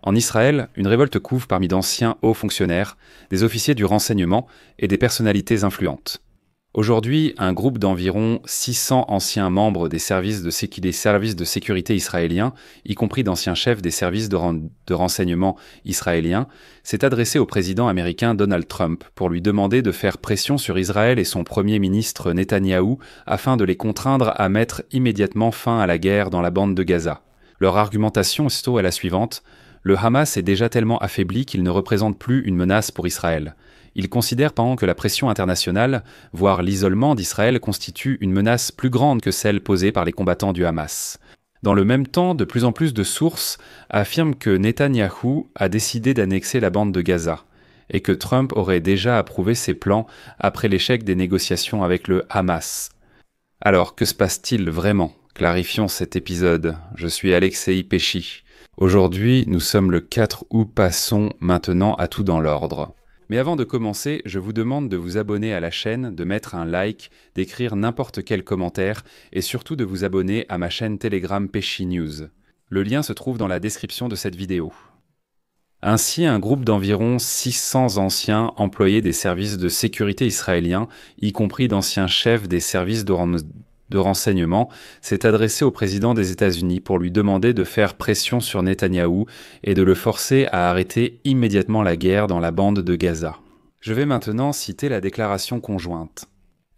En Israël, une révolte couve parmi d'anciens hauts fonctionnaires, des officiers du renseignement et des personnalités influentes. Aujourd'hui, un groupe d'environ 600 anciens membres des services de sécurité israéliens, y compris d'anciens chefs des services de renseignement israéliens, s'est adressé au président américain Donald Trump pour lui demander de faire pression sur Israël et son premier ministre Netanyahou afin de les contraindre à mettre immédiatement fin à la guerre dans la bande de Gaza. Leur argumentation aussitôt est la suivante: le Hamas est déjà tellement affaibli qu'il ne représente plus une menace pour Israël. Ils considèrent que la pression internationale, voire l'isolement d'Israël, constitue une menace plus grande que celle posée par les combattants du Hamas. Dans le même temps, de plus en plus de sources affirment que Netanyahou a décidé d'annexer la bande de Gaza et que Trump aurait déjà approuvé ses plans après l'échec des négociations avec le Hamas. Alors, que se passe-t-il vraiment ? Clarifions cet épisode. Je suis Alexei Pesci. Aujourd'hui, nous sommes le 4 août, passons maintenant à tout dans l'ordre. Mais avant de commencer, je vous demande de vous abonner à la chaîne, de mettre un like, d'écrire n'importe quel commentaire et surtout de vous abonner à ma chaîne Telegram Pesci News. Le lien se trouve dans la description de cette vidéo. Ainsi, un groupe d'environ 600 anciens employés des services de sécurité israéliens, y compris d'anciens chefs des services de renseignement, s'est adressé au président des États-Unis pour lui demander de faire pression sur Netanyahou et de le forcer à arrêter immédiatement la guerre dans la bande de Gaza. Je vais maintenant citer la déclaration conjointe.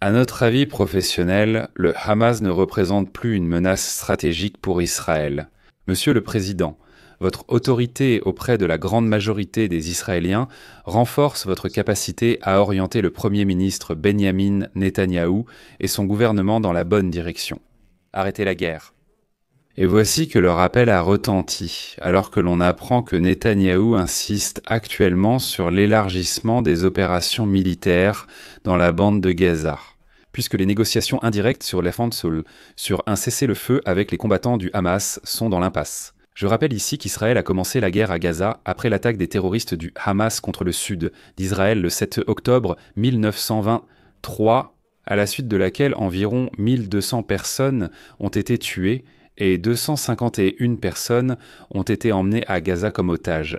À notre avis professionnel, le Hamas ne représente plus une menace stratégique pour Israël. Monsieur le Président, votre autorité auprès de la grande majorité des Israéliens renforce votre capacité à orienter le Premier ministre Benyamin Netanyahou et son gouvernement dans la bonne direction. Arrêtez la guerre. Et voici que leur appel a retenti, alors que l'on apprend que Netanyahou insiste actuellement sur l'élargissement des opérations militaires dans la bande de Gaza, puisque les négociations indirectes sur un cessez-le-feu avec les combattants du Hamas sont dans l'impasse. Je rappelle ici qu'Israël a commencé la guerre à Gaza après l'attaque des terroristes du Hamas contre le sud d'Israël le 7 octobre 1923, à la suite de laquelle environ 1200 personnes ont été tuées et 251 personnes ont été emmenées à Gaza comme otages.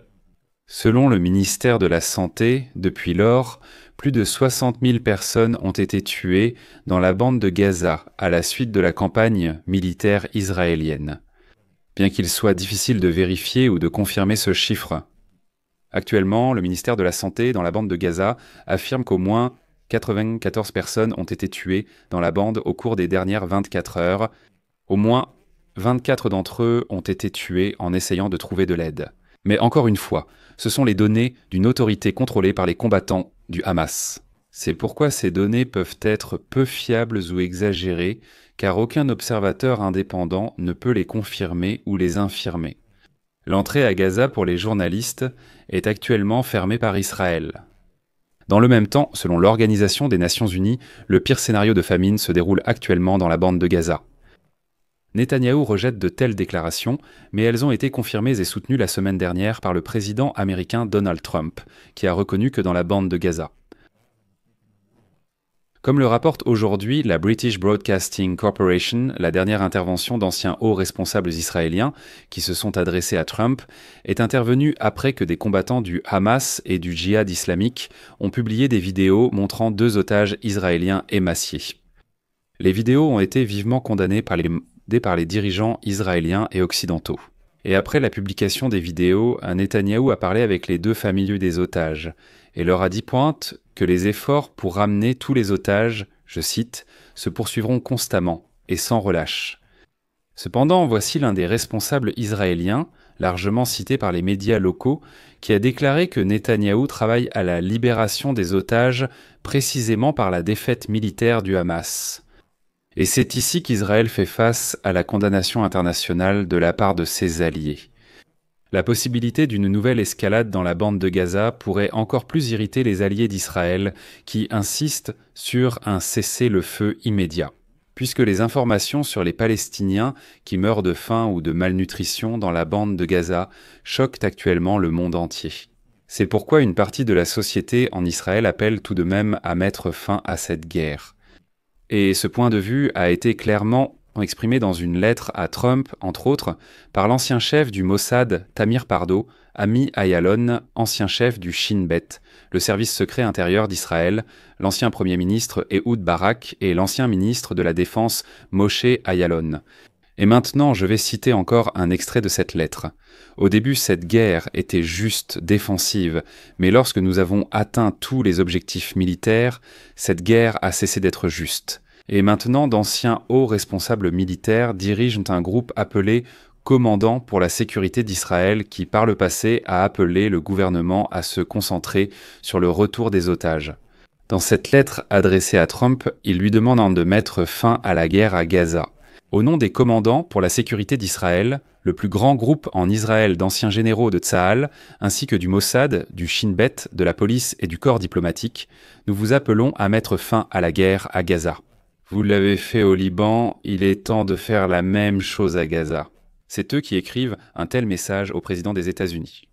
Selon le ministère de la Santé, depuis lors, plus de 60 000 personnes ont été tuées dans la bande de Gaza à la suite de la campagne militaire israélienne. Bien qu'il soit difficile de vérifier ou de confirmer ce chiffre. Actuellement, le ministère de la Santé dans la bande de Gaza affirme qu'au moins 94 personnes ont été tuées dans la bande au cours des dernières 24 heures. Au moins 24 d'entre eux ont été tués en essayant de trouver de l'aide. Mais encore une fois, ce sont les données d'une autorité contrôlée par les combattants du Hamas. C'est pourquoi ces données peuvent être peu fiables ou exagérées, car aucun observateur indépendant ne peut les confirmer ou les infirmer. L'entrée à Gaza pour les journalistes est actuellement fermée par Israël. Dans le même temps, selon l'Organisation des Nations Unies, le pire scénario de famine se déroule actuellement dans la bande de Gaza. Netanyahou rejette de telles déclarations, mais elles ont été confirmées et soutenues la semaine dernière par le président américain Donald Trump, qui a reconnu que dans la bande de Gaza. Comme le rapporte aujourd'hui la British Broadcasting Corporation, la dernière intervention d'anciens hauts responsables israéliens qui se sont adressés à Trump est intervenue après que des combattants du Hamas et du djihad islamique ont publié des vidéos montrant 2 otages israéliens émaciés. Les vidéos ont été vivement condamnées par les dirigeants israéliens et occidentaux. Et après la publication des vidéos, Netanyahou a parlé avec les 2 familles des otages et leur a dit pointe que les efforts pour ramener tous les otages, je cite, se poursuivront constamment et sans relâche. Cependant, voici l'un des responsables israéliens, largement cité par les médias locaux, qui a déclaré que Netanyahou travaille à la libération des otages précisément par la défaite militaire du Hamas. Et c'est ici qu'Israël fait face à la condamnation internationale de la part de ses alliés. La possibilité d'une nouvelle escalade dans la bande de Gaza pourrait encore plus irriter les alliés d'Israël qui insistent sur un cessez-le-feu immédiat, puisque les informations sur les Palestiniens qui meurent de faim ou de malnutrition dans la bande de Gaza choquent actuellement le monde entier. C'est pourquoi une partie de la société en Israël appelle tout de même à mettre fin à cette guerre. Et ce point de vue a été clairement sont exprimées dans une lettre à Trump, entre autres, par l'ancien chef du Mossad, Tamir Pardo, Ami Ayalon, ancien chef du Shin Bet, le service secret intérieur d'Israël, l'ancien Premier ministre Ehud Barak et l'ancien ministre de la Défense Moshe Ayalon. Et maintenant, je vais citer encore un extrait de cette lettre. Au début, cette guerre était juste défensive, mais lorsque nous avons atteint tous les objectifs militaires, cette guerre a cessé d'être juste. Et maintenant, d'anciens hauts responsables militaires dirigent un groupe appelé Commandant pour la sécurité d'Israël qui, par le passé, a appelé le gouvernement à se concentrer sur le retour des otages. Dans cette lettre adressée à Trump, il lui demande de mettre fin à la guerre à Gaza. Au nom des commandants pour la sécurité d'Israël, le plus grand groupe en Israël d'anciens généraux de Tsahal, ainsi que du Mossad, du Shin Bet, de la police et du corps diplomatique, nous vous appelons à mettre fin à la guerre à Gaza. Vous l'avez fait au Liban, il est temps de faire la même chose à Gaza. C'est eux qui écrivent un tel message au président des États-Unis.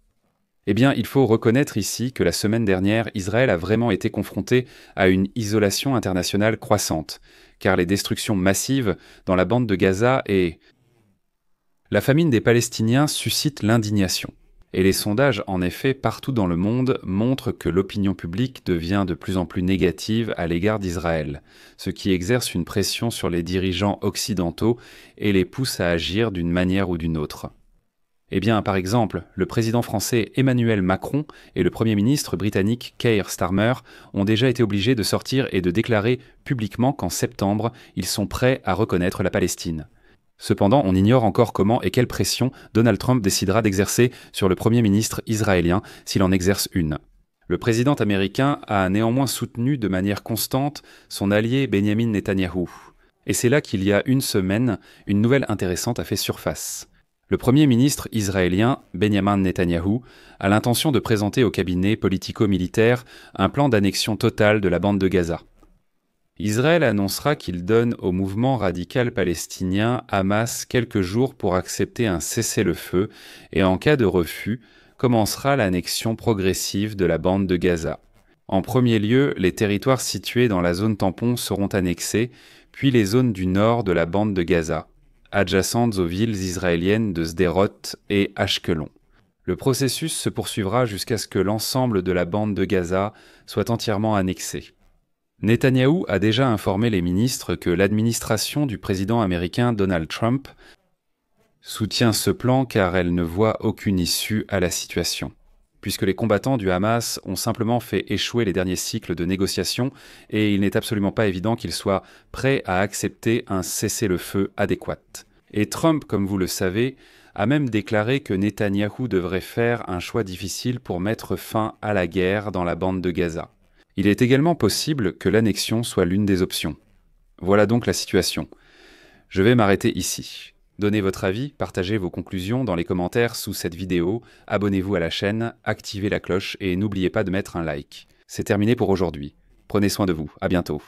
Eh bien, il faut reconnaître ici que la semaine dernière, Israël a vraiment été confronté à une isolation internationale croissante, car les destructions massives dans la bande de Gaza et la famine des Palestiniens suscitent l'indignation. Et les sondages, en effet, partout dans le monde, montrent que l'opinion publique devient de plus en plus négative à l'égard d'Israël, ce qui exerce une pression sur les dirigeants occidentaux et les pousse à agir d'une manière ou d'une autre. Eh bien, par exemple, le président français Emmanuel Macron et le Premier ministre britannique Keir Starmer ont déjà été obligés de sortir et de déclarer publiquement qu'en septembre, ils sont prêts à reconnaître la Palestine. Cependant, on ignore encore comment et quelle pression Donald Trump décidera d'exercer sur le Premier ministre israélien s'il en exerce une. Le président américain a néanmoins soutenu de manière constante son allié Benyamin Netanyahou. Et c'est là qu'il y a une semaine, une nouvelle intéressante a fait surface. Le Premier ministre israélien, Benyamin Netanyahou, a l'intention de présenter au cabinet politico-militaire un plan d'annexion totale de la bande de Gaza. Israël annoncera qu'il donne au mouvement radical palestinien Hamas quelques jours pour accepter un cessez-le-feu et en cas de refus, commencera l'annexion progressive de la bande de Gaza. En premier lieu, les territoires situés dans la zone tampon seront annexés, puis les zones du nord de la bande de Gaza, adjacentes aux villes israéliennes de Sderot et Ashkelon. Le processus se poursuivra jusqu'à ce que l'ensemble de la bande de Gaza soit entièrement annexé. Netanyahou a déjà informé les ministres que l'administration du président américain Donald Trump soutient ce plan car elle ne voit aucune issue à la situation, puisque les combattants du Hamas ont simplement fait échouer les derniers cycles de négociations et il n'est absolument pas évident qu'ils soient prêts à accepter un cessez-le-feu adéquat. Et Trump, comme vous le savez, a même déclaré que Netanyahou devrait faire un choix difficile pour mettre fin à la guerre dans la bande de Gaza. Il est également possible que l'annexion soit l'une des options. Voilà donc la situation. Je vais m'arrêter ici. Donnez votre avis, partagez vos conclusions dans les commentaires sous cette vidéo, abonnez-vous à la chaîne, activez la cloche et n'oubliez pas de mettre un like. C'est terminé pour aujourd'hui. Prenez soin de vous, à bientôt.